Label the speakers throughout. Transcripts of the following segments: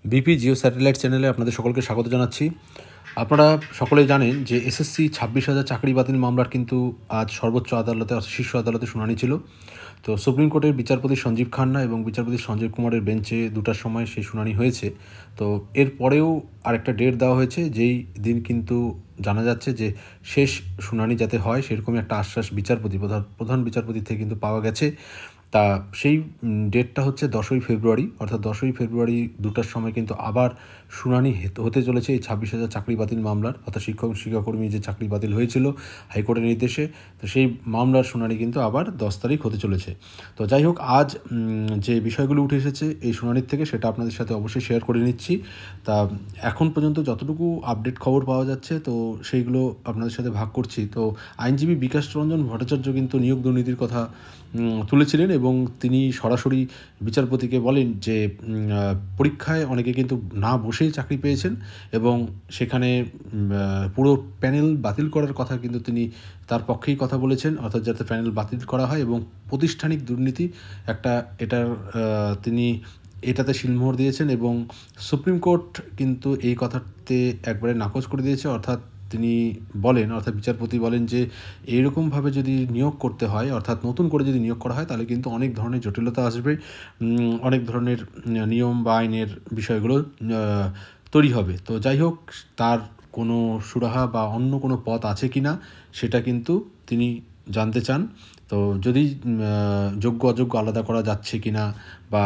Speaker 1: BP Jio satellite চ্যানেলে আপনাদের সকলকে স্বাগত জানাচ্ছি। আপনারা সকলেই জানেন যে এসএসসি 26,000 চাকরি বাতিল মামলার কিন্তু আজ সর্বোচ্চ আদালতে শীর্ষ আদালতে শুনানি ছিল। তো সুপ্রিম কোর্টের বিচারপতি সঞ্জীব খান্না এবং বিচারপতি সঞ্জীব কুমারের বেঞ্চে 2টার সময় সেই শুনানি হয়েছে। তো এরপরেও আরেকটা ডেট দেওয়া হয়েছে, যেই দিন কিন্তু জানা যাচ্ছে যে শেষ শুনানি যাতে হয় সেরকমই একটা আশ্বাস প্রধান বিচারপতি থেকে কিন্তু পাওয়া গেছে। তা সেই ডেটটা হচ্ছে 10ই ফেব্রুয়ারি, অর্থাৎ 10ই ফেব্রুয়ারি 2টার সময় কিন্তু আবার শুনানি হতে চলেছে এই 26,000 চাকরি বাতিল মামলার, অর্থাৎ শিক্ষাকর্মী যে চাকরি বাতিল হয়েছিল হাইকোর্টের নির্দেশে। তো সেই মামলার শুনানি কিন্তু আবার 10 তারিখ হতে চলেছে। তো যাই হোক, আজ যে বিষয়গুলো উঠে এসেছে এই শুনানির থেকে সেটা আপনাদের সাথে অবশ্যই শেয়ার করে নিচ্ছি। তা এখন পর্যন্ত যতটুকু আপডেট খবর পাওয়া যাচ্ছে তো সেইগুলো আপনাদের সাথে ভাগ করছি। তো আইনজীবী বিকাশ রঞ্জন ভট্টাচার্য কিন্তু নিয়োগ দুর্নীতির কথা তুলেছিলেন এবং তিনি সরাসরি বিচারপতিকে বলেন যে পরীক্ষায় অনেকে কিন্তু না বসেই চাকরি পেয়েছেন এবং সেখানে পুরো প্যানেল বাতিল করার কথা কিন্তু তিনি তার পক্ষেই কথা বলেছেন, অর্থাৎ যাতে প্যানেল বাতিল করা হয় এবং প্রাতিষ্ঠানিক দুর্নীতি তিনি এটাতে শিলমোহর দিয়েছেন এবং সুপ্রিম কোর্ট কিন্তু এই কথাতে একবারে নাকচ করে দিয়েছে। অর্থাৎ বিচারপতি বলেন যে এইরকমভাবে যদি নিয়োগ করতে হয়, অর্থাৎ নতুন করে যদি নিয়োগ করা হয় তাহলে কিন্তু অনেক ধরনের জটিলতা আসবে, অনেক ধরনের নিয়ম বা আইনের বিষয়গুলো তৈরি হবে। তো যাই হোক, তার কোনো সুরাহা বা অন্য কোনো পথ আছে কি না সেটা কিন্তু তিনি জানতে চান। তো যদি যোগ্য অযোগ্য আলাদা করা যাচ্ছে কি না বা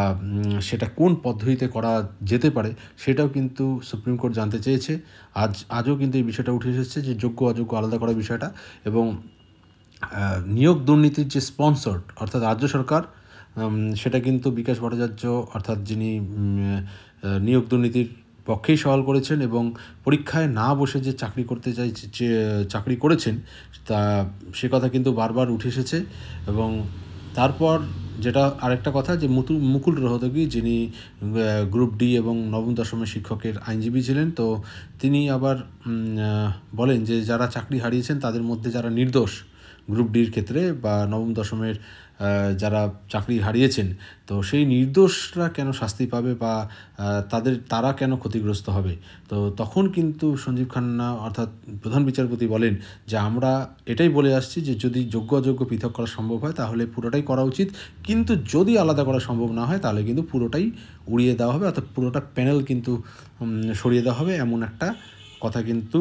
Speaker 1: সেটা কোন পদ্ধতিতে করা যেতে পারে সেটাও কিন্তু সুপ্রিম কোর্ট জানতে চেয়েছে। আজও কিন্তু এই বিষয়টা উঠে এসেছে যে যোগ্য অযোগ্য আলাদা করার বিষয়টা, এবং নিয়োগ দুর্নীতির যে স্পন্সর অর্থাৎ রাজ্য সরকার, সেটা কিন্তু বিকাশ ভট্টাচার্য অর্থাৎ যিনি নিয়োগ দুর্নীতির পক্ষেই সওয়াল করেছেন এবং পরীক্ষায় না বসে যে চাকরি করেছেন তা সে কথা কিন্তু বারবার উঠে এসেছে। এবং তারপর যেটা আরেকটা কথা যে মুকুল রোহতগি, যিনি গ্রুপ ডি এবং নবম দশমের শিক্ষকের আইনজীবী ছিলেন, তো তিনি আবার বলেন যে যারা চাকরি হারিয়েছেন তাদের মধ্যে যারা নির্দোষ গ্রুপ ডির ক্ষেত্রে বা নবম দশমের যারা চাকরি হারিয়েছেন, তো সেই নির্দোষরা কেন শাস্তি পাবে বা তারা কেন ক্ষতিগ্রস্ত হবে। তো তখন কিন্তু সঞ্জীব খান্না অর্থাৎ প্রধান বিচারপতি বলেন যে আমরা এটাই বলে আসছি যে যদি যোগ্য অযোগ্য পৃথক করা সম্ভব হয় তাহলে পুরোটাই করা উচিত, কিন্তু যদি আলাদা করা সম্ভব না হয় তাহলে কিন্তু পুরোটাই উড়িয়ে দেওয়া হবে, অর্থাৎ পুরোটা প্যানেল কিন্তু সরিয়ে দেওয়া হবে, এমন একটা কথা কিন্তু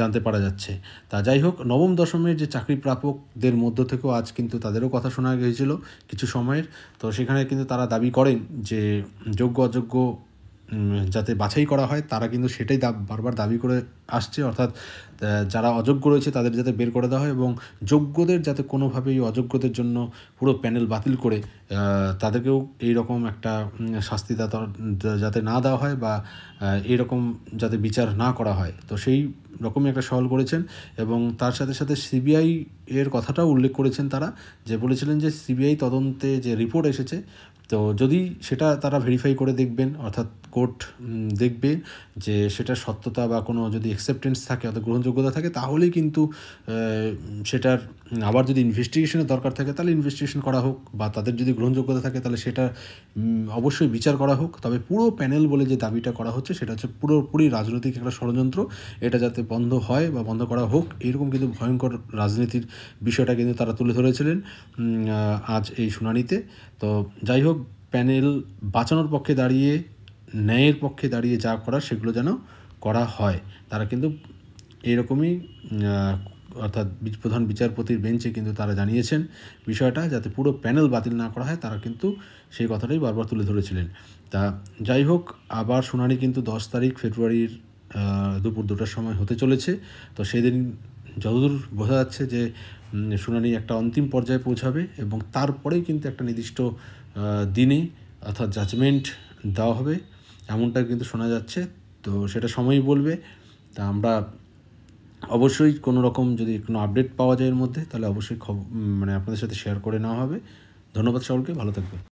Speaker 1: জানতে পারা যাচ্ছে। তা যাই হোক, নবম দশমের যে চাকরি প্রাপকদের মধ্য থেকেও আজ কিন্তু তাদেরও কথা শোনা গিয়েছিল কিছু সময়ের। তো সেখানে কিন্তু তারা দাবি করেন যে যোগ্য অযোগ্য যাতে বাছাই করা হয়, তারা কিন্তু সেটাই বারবার দাবি করে আসছে, অর্থাৎ যারা অযোগ্য রয়েছে তাদের যাতে বের করে দেওয়া হয় এবং যোগ্যদের যাতে কোনোভাবেই অযোগ্যদের জন্য পুরো প্যানেল বাতিল করে তাদেরকেও এইরকম একটা শাস্তি যাতে না দেওয়া হয় বা এরকম যাতে বিচার না করা হয়। তো সেই রকমই একটা সওয়াল করেছেন এবং তার সাথে সাথে সিবিআই এর কথাটাও উল্লেখ করেছেন তারা, যে বলেছিলেন যে সিবিআই তদন্তে যে রিপোর্ট এসেছে তো যদি সেটা তারা ভেরিফাই করে দেখবেন, অর্থাৎ কোর্ট দেখবে যে সেটার সত্যতা বা কোনো যদি অ্যাকসেপ্টেন্স থাকে অর্থাৎ গ্রহণযোগ্যতা থাকে তাহলেই কিন্তু সেটার আবার যদি ইনভেস্টিগেশনের দরকার থাকে তাহলে ইনভেস্টিগেশন করা হোক, বা তাদের যদি গ্রহণযোগ্যতা থাকে তাহলে সেটা অবশ্যই বিচার করা হোক। তবে পুরো প্যানেল বলে যে দাবিটা করা হচ্ছে সেটা হচ্ছে পুরোপুরি রাজনৈতিক একটা ষড়যন্ত্র, এটা যাতে বন্ধ হয় বা বন্ধ করা হোক, এরকম কিন্তু ভয়ঙ্কর রাজনীতির বিষয়টা কিন্তু তারা তুলে ধরেছিলেন আজ এই শুনানিতে। তো যাই হোক, প্যানেল বাঁচানোর পক্ষে দাঁড়িয়ে, ন্যায়ের পক্ষে দাঁড়িয়ে যা করার সেগুলো যেন করা হয়, তারা কিন্তু এইরকমই অর্থাৎ প্রধান বিচারপতির বেঞ্চে কিন্তু তারা জানিয়েছেন বিষয়টা, যাতে পুরো প্যানেল বাতিল না করা হয়, তারা কিন্তু সেই কথাটাই বারবার তুলে ধরেছিলেন। তা যাই হোক, আবার শুনানি কিন্তু 10 তারিখ ফেব্রুয়ারির দুপুর 2টার সময় হতে চলেছে। তো সেদিন যতদূর বোঝা যাচ্ছে যে শুনানি একটা অন্তিম পর্যায়ে পৌঁছাবে এবং তারপরেই কিন্তু একটা নির্দিষ্ট দিনে অর্থাৎ জাজমেন্ট দেওয়া হবে, এমনটা কিন্তু শোনা যাচ্ছে। তো সেটা সময়ই বলবে। তা আমরা অবশ্যই কোনো রকম যদি কোনো আপডেট পাওয়া যায় এর মধ্যে তাহলে অবশ্যই আপনাদের সাথে শেয়ার করে নেওয়া হবে। ধন্যবাদ সকলকে, ভালো থাকবেন।